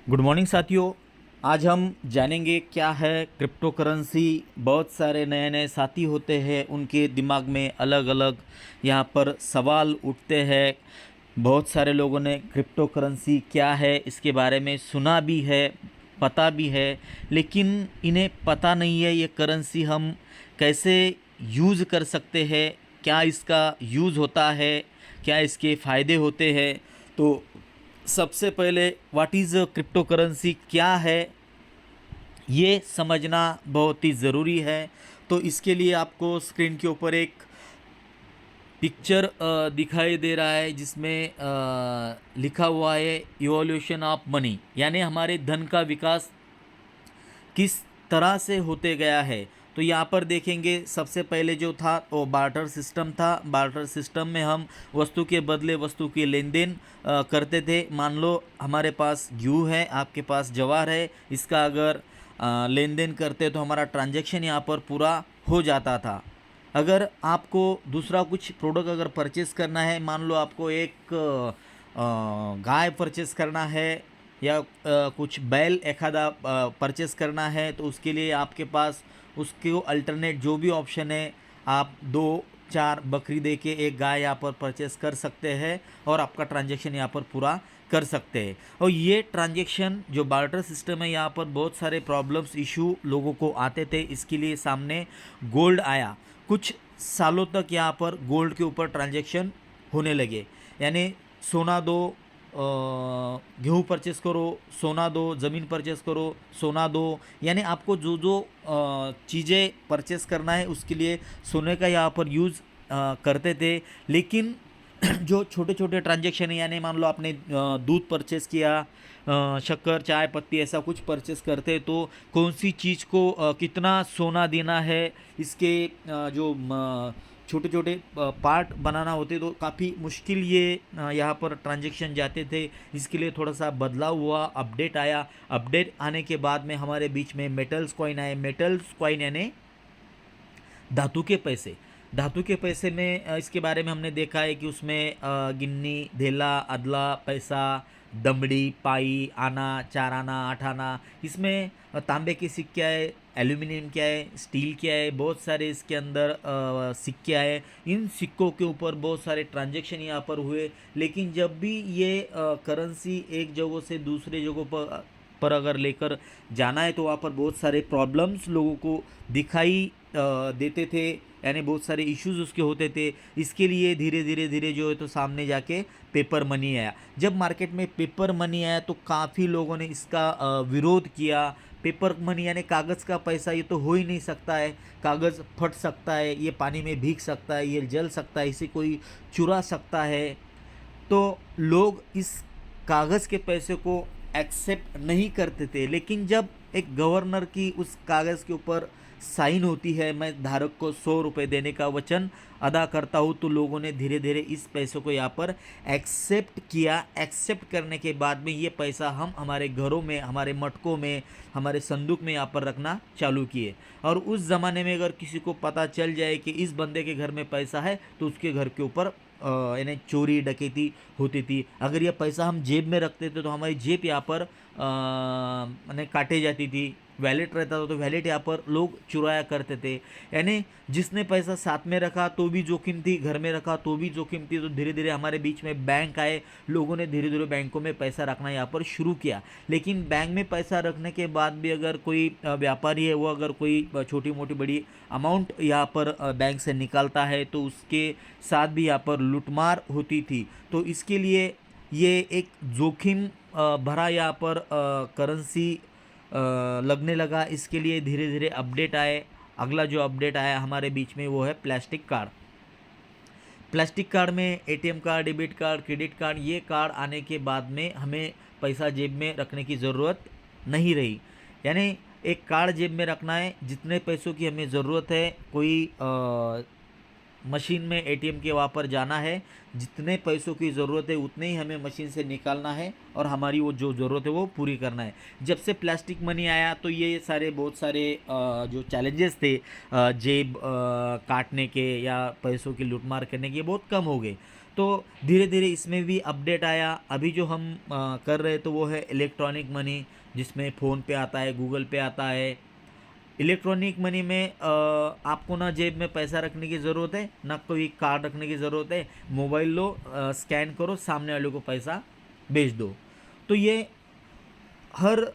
Good morning साथियों। आज हम जानेंगे क्या है क्रिप्टो करेंसी। बहुत सारे नए नए साथी होते हैं, उनके दिमाग में अलग अलग यहाँ पर सवाल उठते हैं। बहुत सारे लोगों ने क्रिप्टो करेंसी क्या है इसके बारे में सुना भी है, पता भी है, लेकिन इन्हें पता नहीं है ये करेंसी हम कैसे यूज़ कर सकते हैं, क्या इसका यूज़ होता है, क्या इसके फ़ायदे होते हैं। तो सबसे पहले व्हाट इज़ क्रिप्टो करेंसी क्या है ये समझना बहुत ही ज़रूरी है। तो इसके लिए आपको स्क्रीन के ऊपर एक पिक्चर दिखाई दे रहा है जिसमें लिखा हुआ है इवोल्यूशन ऑफ मनी, यानी हमारे धन का विकास किस तरह से होते गया है। तो यहाँ पर देखेंगे सबसे पहले जो था वो बार्टर सिस्टम था। बार्टर सिस्टम में हम वस्तु के बदले वस्तु के लेन देन करते थे। मान लो हमारे पास गेहूँ है, आपके पास जवार है, इसका अगर लेन देन करते तो हमारा ट्रांजैक्शन यहाँ पर पूरा हो जाता था। अगर आपको दूसरा कुछ प्रोडक्ट अगर परचेस करना है, मान लो आपको एक गाय परचेस करना है या कुछ बैल एखादा परचेस करना है, तो उसके लिए आपके पास उसके अल्टरनेट जो भी ऑप्शन है, आप 2-4 बकरी दे के एक गाय यहाँ पर परचेस कर सकते हैं और आपका ट्रांजैक्शन यहाँ पर पूरा कर सकते हैं। और ये ट्रांजैक्शन जो बार्टर सिस्टम है, यहाँ पर बहुत सारे प्रॉब्लम्स इशू लोगों को आते थे। इसके लिए सामने गोल्ड आया। कुछ सालों तक यहाँ पर गोल्ड के ऊपर ट्रांजैक्शन होने लगे, यानी सोना दो, गेहूँ परचेस करो, सोना दो, ज़मीन परचेस करो, सोना दो, यानी आपको जो जो चीज़ें परचेस करना है उसके लिए सोने का यहाँ पर यूज़ करते थे। लेकिन जो छोटे छोटे ट्रांजेक्शन है, यानी मान लो आपने दूध परचेस किया, शक्कर, चाय पत्ती ऐसा कुछ परचेस करते, तो कौन सी चीज़ को कितना सोना देना है, इसके जो छोटे छोटे पार्ट बनाना होते, तो काफ़ी मुश्किल ये यहाँ पर ट्रांजेक्शन जाते थे। इसके लिए थोड़ा सा बदलाव हुआ, अपडेट आया। अपडेट आने के बाद में हमारे बीच में मेटल्स कॉइन आए। मेटल्स कॉइन यानी धातु के पैसे। धातु के पैसे में इसके बारे में हमने देखा है कि उसमें गिन्नी, धेला, अदला, पैसा, दमड़ी, पाई, आना, 4 आना, 8 आना, इसमें तांबे के सिक्के आए, एल्यूमिनियम क्या है, स्टील क्या है, बहुत सारे इसके अंदर सिक्के आए। इन सिक्कों के ऊपर बहुत सारे ट्रांजैक्शन यहाँ पर हुए। लेकिन जब भी ये करेंसी एक जगह से दूसरे जगहों पर अगर लेकर जाना है, तो वहाँ पर बहुत सारे प्रॉब्लम्स लोगों को दिखाई देते थे, यानी बहुत सारे इश्यूज उसके होते थे। इसके लिए धीरे धीरे धीरे जो है तो सामने जाके पेपर मनी आया। जब मार्केट में पेपर मनी आया तो काफ़ी लोगों ने इसका विरोध किया। पेपर मनी यानी कागज़ का पैसा, ये तो हो ही नहीं सकता है, कागज़ फट सकता है, ये पानी में भीग सकता है, ये जल सकता है, इसे कोई चुरा सकता है। तो लोग इस कागज़ के पैसे को एक्सेप्ट नहीं करते थे। लेकिन जब एक गवर्नर की उस कागज़ के ऊपर साइन होती है, मैं धारक को 100 रुपये देने का वचन अदा करता हूँ, तो लोगों ने धीरे धीरे इस पैसे को यहाँ पर एक्सेप्ट किया। एक्सेप्ट करने के बाद में ये पैसा हम हमारे घरों में, हमारे मटकों में, हमारे संदूक में यहाँ पर रखना चालू किए। और उस ज़माने में अगर किसी को पता चल जाए कि इस बंदे के घर में पैसा है, तो उसके घर के ऊपर यानी चोरी डकैती होती थी। अगर ये पैसा हम जेब में रखते थे तो हमारी जेब यहाँ पर यानी काटे जाती थी। वैलेट रहता था तो वैलेट यहाँ पर लोग चुराया करते थे। यानी जिसने पैसा साथ में रखा तो भी जोखिम थी, घर में रखा तो भी जोखिम थी। तो धीरे धीरे हमारे बीच में बैंक आए, लोगों ने धीरे धीरे बैंकों में पैसा रखना यहाँ पर शुरू किया। लेकिन बैंक में पैसा रखने के बाद भी अगर कोई व्यापारी है, वो अगर कोई छोटी मोटी बड़ी अमाउंट यहाँ पर बैंक से निकालता है, तो उसके साथ भी यहाँ पर लूटमार होती थी। तो इसके लिए ये एक जोखिम भरा यहाँ पर करेंसी लगने लगा। इसके लिए धीरे धीरे अपडेट आए। अगला जो अपडेट आया हमारे बीच में वो है प्लास्टिक कार्ड। प्लास्टिक कार्ड में ATM card, debit card, credit card, ये कार्ड आने के बाद में हमें पैसा जेब में रखने की ज़रूरत नहीं रही। यानी एक कार्ड जेब में रखना है, जितने पैसों की हमें ज़रूरत है, कोई मशीन में एटीएम के वहाँ पर जाना है, जितने पैसों की ज़रूरत है उतने ही हमें मशीन से निकालना है और हमारी वो जो ज़रूरत है वो पूरी करना है। जब से प्लास्टिक मनी आया तो ये सारे बहुत सारे जो चैलेंजेस थे जेब काटने के या पैसों की लूटमार करने के, बहुत कम हो गए। तो धीरे धीरे इसमें भी अपडेट आया। अभी जो हम कर रहे तो वो है इलेक्ट्रॉनिक मनी, जिसमें फ़ोन पे आता है, गूगल पे आता है। इलेक्ट्रॉनिक मनी में आपको ना जेब में पैसा रखने की ज़रूरत है, ना कोई कार्ड रखने की ज़रूरत है। मोबाइल लो, स्कैन करो, सामने वाले को पैसा भेज दो। तो ये हर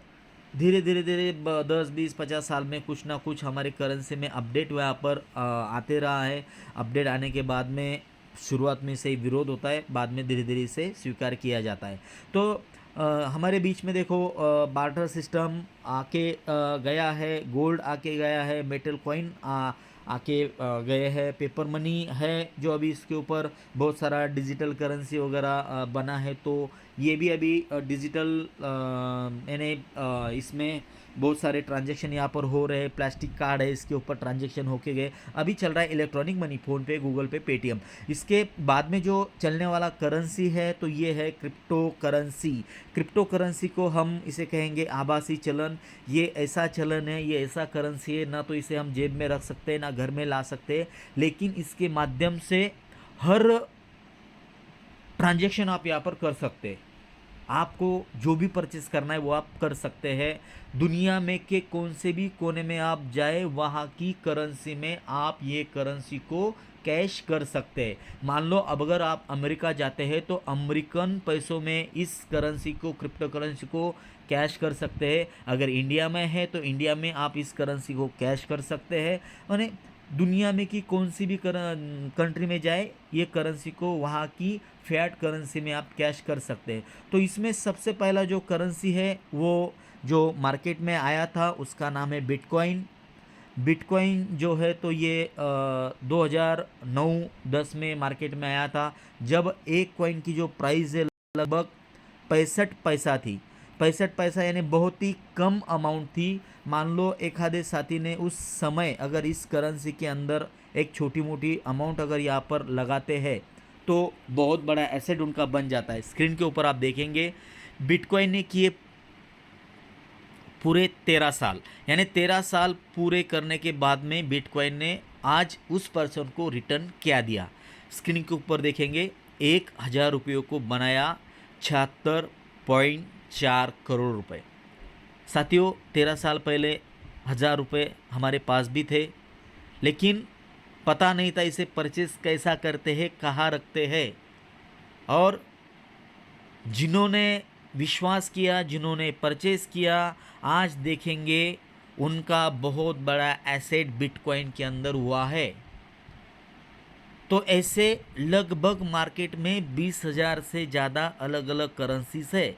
धीरे धीरे धीरे 10 20 50 साल में कुछ ना कुछ हमारे करेंसी में अपडेट वहाँ पर आते रहा है। अपडेट आने के बाद में शुरुआत में से ही विरोध होता है, बाद में धीरे धीरे इसे स्वीकार किया जाता है। तो हमारे बीच में देखो बार्टर सिस्टम आके गया है, गोल्ड आके गया है, मेटल कॉइन आके गए हैं, पेपर मनी है जो अभी इसके ऊपर बहुत सारा डिजिटल करेंसी वगैरह बना है। तो ये भी अभी डिजिटल यानी इसमें बहुत सारे ट्रांजैक्शन यहाँ पर हो रहे हैं। प्लास्टिक कार्ड है, इसके ऊपर ट्रांजैक्शन होके गए। अभी चल रहा है इलेक्ट्रॉनिक मनी, फ़ोन पे, गूगल पे, पेटीएम। इसके बाद में जो चलने वाला करेंसी है तो ये है क्रिप्टो करेंसी। क्रिप्टो करेंसी को हम इसे कहेंगे आभासी चलन। ये ऐसा चलन है, ये ऐसा करेंसी है, ना तो इसे हम जेब में रख सकते हैं, ना घर में ला सकते हैं, लेकिन इसके माध्यम से हर ट्रांजैक्शन आप यहाँ पर कर सकते हैं। आपको जो भी परचेस करना है वो आप कर सकते हैं। दुनिया में के कौन से भी कोने में आप जाए, वहाँ की करेंसी में आप ये करेंसी को कैश कर सकते हैं। मान लो अब अगर आप अमेरिका जाते हैं तो अमेरिकन पैसों में इस करेंसी को, क्रिप्टो करेंसी को कैश कर सकते हैं। अगर इंडिया में है तो इंडिया में आप इस करेंसी को कैश कर सकते हैं। और दुनिया में की कौन सी भी कंट्री में जाए, ये करेंसी को वहाँ की फैट करेंसी में आप कैश कर सकते हैं। तो इसमें सबसे पहला जो करेंसी है वो जो मार्केट में आया था उसका नाम है बिटकॉइन। बिटकॉइन जो है तो ये 2009-10 में मार्केट में आया था, जब एक कॉइन की जो प्राइस है लगभग 65 पैसा थी। 65 पैसा यानी बहुत ही कम अमाउंट थी। मान लो एक आधे साथी ने उस समय अगर इस करेंसी के अंदर एक छोटी मोटी अमाउंट अगर यहाँ पर लगाते हैं तो बहुत बड़ा एसेट उनका बन जाता है। स्क्रीन के ऊपर आप देखेंगे बिटकॉइन ने किए पूरे 13 साल, यानी 13 साल पूरे करने के बाद में बिटकॉइन ने आज उस पर्सन को रिटर्न क्या दिया। स्क्रीन के ऊपर देखेंगे 1000 रुपयों को बनाया 76.4 करोड़ रुपए। साथियों 13 साल पहले 1000 रुपये हमारे पास भी थे, लेकिन पता नहीं था इसे परचेस कैसा करते हैं, कहाँ रखते हैं। और जिन्होंने विश्वास किया, जिन्होंने परचेस किया, आज देखेंगे उनका बहुत बड़ा एसेट बिटकॉइन के अंदर हुआ है। तो ऐसे लगभग मार्केट में 20,000 से ज़्यादा अलग अलग करेंसीज है।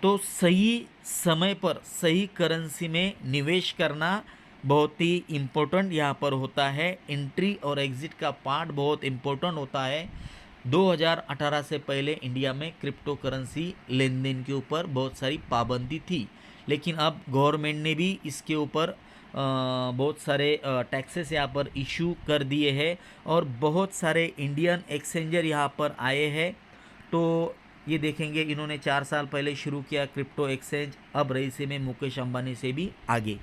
तो सही समय पर सही करेंसी में निवेश करना बहुत ही इम्पोर्टेंट यहाँ पर होता है। एंट्री और एग्ज़िट का पार्ट बहुत इम्पोर्टेंट होता है। 2018 से पहले इंडिया में क्रिप्टो करेंसी लेन देन के ऊपर बहुत सारी पाबंदी थी, लेकिन अब गवर्नमेंट ने भी इसके ऊपर बहुत सारे टैक्सेस यहाँ पर इशू कर दिए हैं और बहुत सारे इंडियन एक्सचेंजर यहाँ पर आए हैं। तो ये देखेंगे इन्होंने 4 साल पहले शुरू किया क्रिप्टो एक्सचेंज, अब रईसी में मुकेश अंबानी से भी आगे।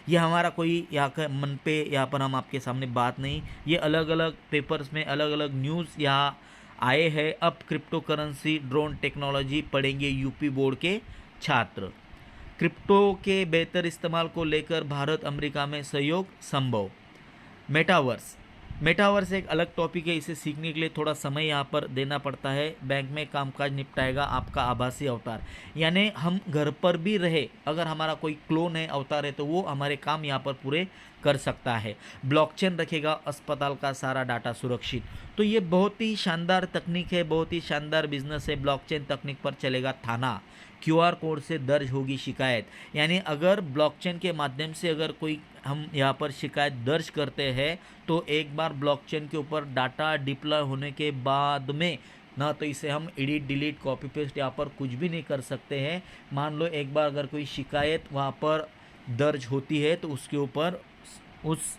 ये हमारा कोई यहाँ का मन पे यहाँ पर हम आपके सामने बात नहीं, ये अलग अलग पेपर्स में अलग अलग न्यूज़ यहाँ आए हैं। अब क्रिप्टो करेंसी ड्रोन टेक्नोलॉजी पढ़ेंगे यूपी बोर्ड के छात्र। क्रिप्टो के बेहतर इस्तेमाल को लेकर भारत अमेरिका में सहयोग संभव। मेटावर्स, मेटावर्स एक अलग टॉपिक है, इसे सीखने के लिए थोड़ा समय यहाँ पर देना पड़ता है। बैंक में कामकाज निपटाएगा आपका आभासी अवतार, यानी हम घर पर भी रहे अगर हमारा कोई क्लोन है, अवतार है, तो वो हमारे काम यहाँ पर पूरे कर सकता है। ब्लॉकचेन रखेगा अस्पताल का सारा डाटा सुरक्षित। तो ये बहुत ही शानदार तकनीक है, बहुत ही शानदार बिजनेस है। ब्लॉकचेन तकनीक पर चलेगा थाना, क्यूआर कोड से दर्ज होगी शिकायत। यानी अगर ब्लॉकचेन के माध्यम से अगर कोई हम यहाँ पर शिकायत दर्ज करते हैं तो एक बार ब्लॉकचेन के ऊपर डाटा डिप्लॉय होने के बाद में ना तो इसे हम एडिट डिलीट कॉपी पेस्ट यहाँ पर कुछ भी नहीं कर सकते हैं। मान लो एक बार अगर कोई शिकायत वहाँ पर दर्ज होती है तो उसके ऊपर उस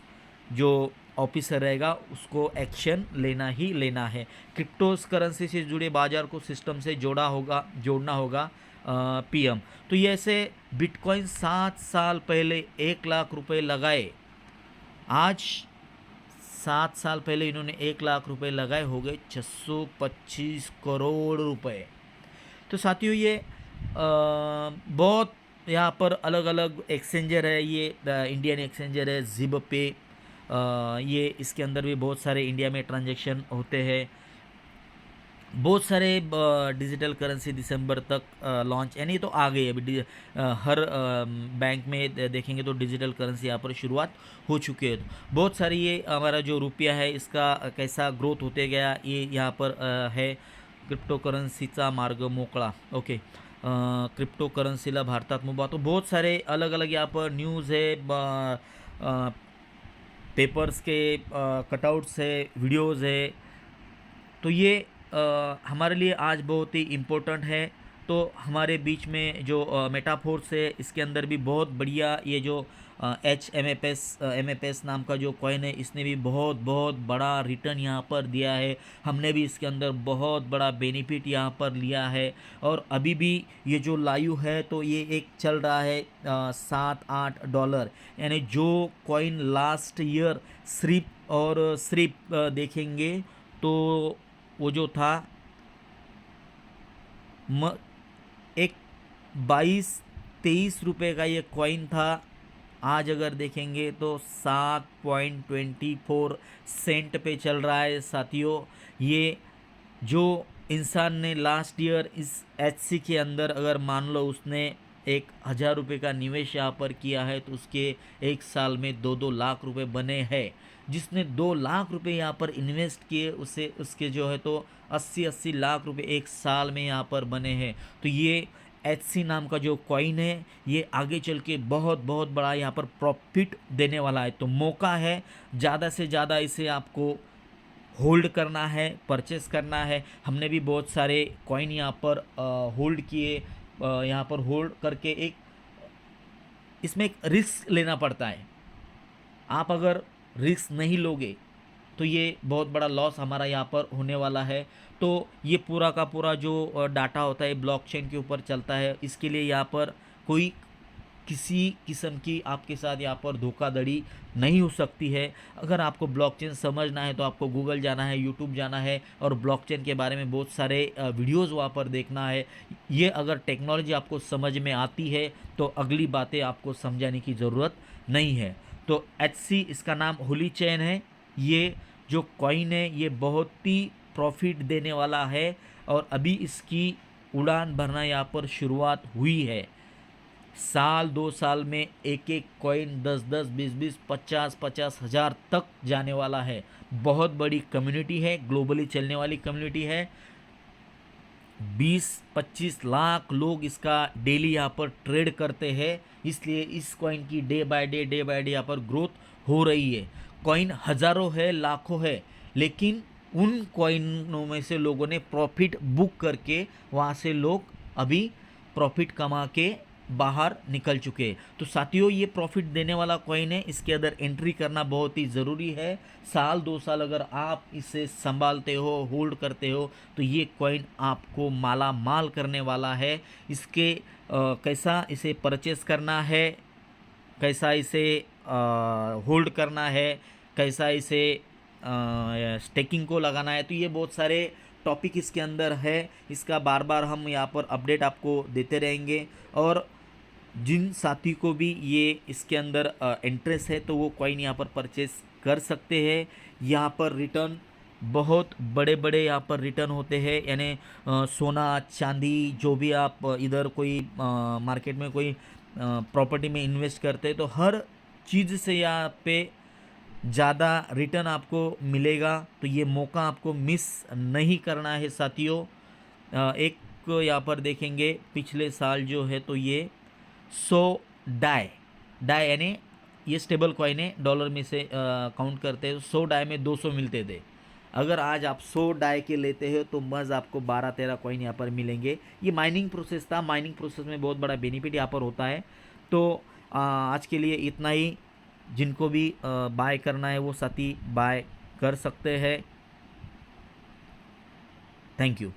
जो ऑफिसर रहेगा उसको एक्शन लेना ही लेना है। क्रिप्टो करेंसी से जुड़े बाजार को सिस्टम से जोड़ना होगा पीएम। तो ये ऐसे बिटकॉइन 7 साल पहले 1 लाख रुपए लगाए, आज 7 साल पहले इन्होंने 1 लाख रुपए लगाए, हो गए 625 करोड़ रुपए। तो साथियों ये बहुत यहाँ पर अलग अलग एक्सचेंजर है, ये इंडियन एक्सचेंजर है जिब पे, ये इसके अंदर भी बहुत सारे इंडिया में ट्रांजैक्शन होते हैं। बहुत सारे डिजिटल करेंसी दिसंबर तक लॉन्च, यानी तो आ गई अभी हर बैंक में देखेंगे तो डिजिटल करेंसी यहाँ पर शुरुआत हो चुकी है। तो बहुत सारी ये हमारा जो रुपया है इसका कैसा ग्रोथ होते गया ये यहाँ पर है। क्रिप्टो करन्सीचा मार्ग मोकळा, ओके, क्रिप्टो करन्सीला भारतात मुभा, तो बहुत सारे अलग अलग यहाँ पर न्यूज़ है, पेपर्स के कटआउट्स है, वीडियोज़ है। तो ये हमारे लिए आज बहुत ही इम्पोर्टेंट है। तो हमारे बीच में जो मेटाफोर्स है इसके अंदर भी बहुत बढ़िया ये जो एम एफ एस नाम का जो कॉइन है इसने भी बहुत बहुत बड़ा रिटर्न यहाँ पर दिया है। हमने भी इसके अंदर बहुत बड़ा बेनिफिट यहाँ पर लिया है। और अभी भी ये जो लाइव है तो ये एक चल रहा है $7-8, यानी जो कॉइन लास्ट ईयर सिर्फ देखेंगे तो वो जो था एक 22-23 रुपये का ये कॉइन था। आज अगर देखेंगे तो 7.24 सेंट पे चल रहा है साथियों। ये जो इंसान ने लास्ट ईयर इस HC के अंदर अगर मान लो उसने 1,000 रुपये का निवेश यहाँ पर किया है तो उसके एक साल में 2-2 लाख रुपए बने हैं। जिसने 2 लाख रुपए यहाँ पर इन्वेस्ट किए उसे उसके जो है तो 80-80 लाख रुपए एक साल में यहाँ पर बने हैं। तो ये HC नाम का जो कॉइन है ये आगे चल के बहुत बहुत बड़ा यहाँ पर प्रॉफिट देने वाला है। तो मौका है, ज़्यादा से ज़्यादा इसे आपको होल्ड करना है, परचेस करना है। हमने भी बहुत सारे कॉइन यहाँ पर होल्ड किए, यहाँ पर होल्ड करके एक इसमें एक रिस्क लेना पड़ता है। आप अगर रिस्क नहीं लोगे तो ये बहुत बड़ा लॉस हमारा यहाँ पर होने वाला है। तो ये पूरा का पूरा जो डाटा होता है ब्लॉकचेन के ऊपर चलता है। इसके लिए यहाँ पर कोई किसी किस्म की आपके साथ यहाँ पर धोखाधड़ी नहीं हो सकती है। अगर आपको ब्लॉकचेन समझना है तो आपको गूगल जाना है, यूट्यूब जाना है और ब्लॉकचेन के बारे में बहुत सारे वीडियोज़ वहाँ पर देखना है। ये अगर टेक्नोलॉजी आपको समझ में आती है तो अगली बातें आपको समझाने की ज़रूरत नहीं है। तो HC इसका नाम होली चेन है। ये जो कॉइन है ये बहुत ही प्रॉफिट देने वाला है और अभी इसकी उड़ान भरना यहाँ पर शुरुआत हुई है। साल 2 साल में एक एक कॉइन 10-10, 20-20, 50-50 हज़ार तक जाने वाला है। बहुत बड़ी कम्युनिटी है, ग्लोबली चलने वाली कम्युनिटी है। 20-25 लाख लोग इसका डेली यहाँ पर ट्रेड करते हैं, इसलिए इस कॉइन की डे बाय डे यहाँ पर ग्रोथ हो रही है। कॉइन हज़ारों है, लाखों है, लेकिन उन कॉइनों में से लोगों ने प्रॉफिट बुक करके वहाँ से लोग अभी प्रॉफिट कमा के बाहर निकल चुके। तो साथियों ये प्रॉफिट देने वाला कॉइन है, इसके अंदर एंट्री करना बहुत ही ज़रूरी है। साल 2 साल अगर आप इसे संभालते हो, होल्ड करते हो तो ये कॉइन आपको माला माल करने वाला है। इसके कैसा इसे परचेस करना है, कैसा इसे होल्ड करना है, कैसा इसे स्टेकिंग को लगाना है, तो ये बहुत सारे टॉपिक इसके अंदर है। इसका बार बार हम यहाँ पर अपडेट आपको देते रहेंगे। और जिन साथी को भी ये इसके अंदर इंटरेस्ट है तो वो कॉइन यहाँ पर परचेस कर सकते हैं। यहाँ पर रिटर्न बहुत बड़े बड़े यहाँ पर रिटर्न होते हैं, यानी सोना चांदी जो भी आप इधर कोई मार्केट में कोई प्रॉपर्टी में इन्वेस्ट करते हैं तो हर चीज़ से यहाँ पे ज़्यादा रिटर्न आपको मिलेगा। तो ये मौका आपको मिस नहीं करना है साथियों। एक यहाँ पर देखेंगे पिछले साल जो है तो ये 100 डाई यानी ये स्टेबल कॉइन है, डॉलर में से काउंट करते हैं तो 100 डाई में 200 मिलते थे। अगर आज आप 100 डाई के लेते हो तो बस आपको 12-13 कॉइन यहाँ पर मिलेंगे। ये माइनिंग प्रोसेस था, माइनिंग प्रोसेस में बहुत बड़ा बेनिफिट यहाँ पर होता है। तो आज के लिए इतना ही। जिनको भी बाय करना है वो साथी बाय कर सकते हैं। Thank you.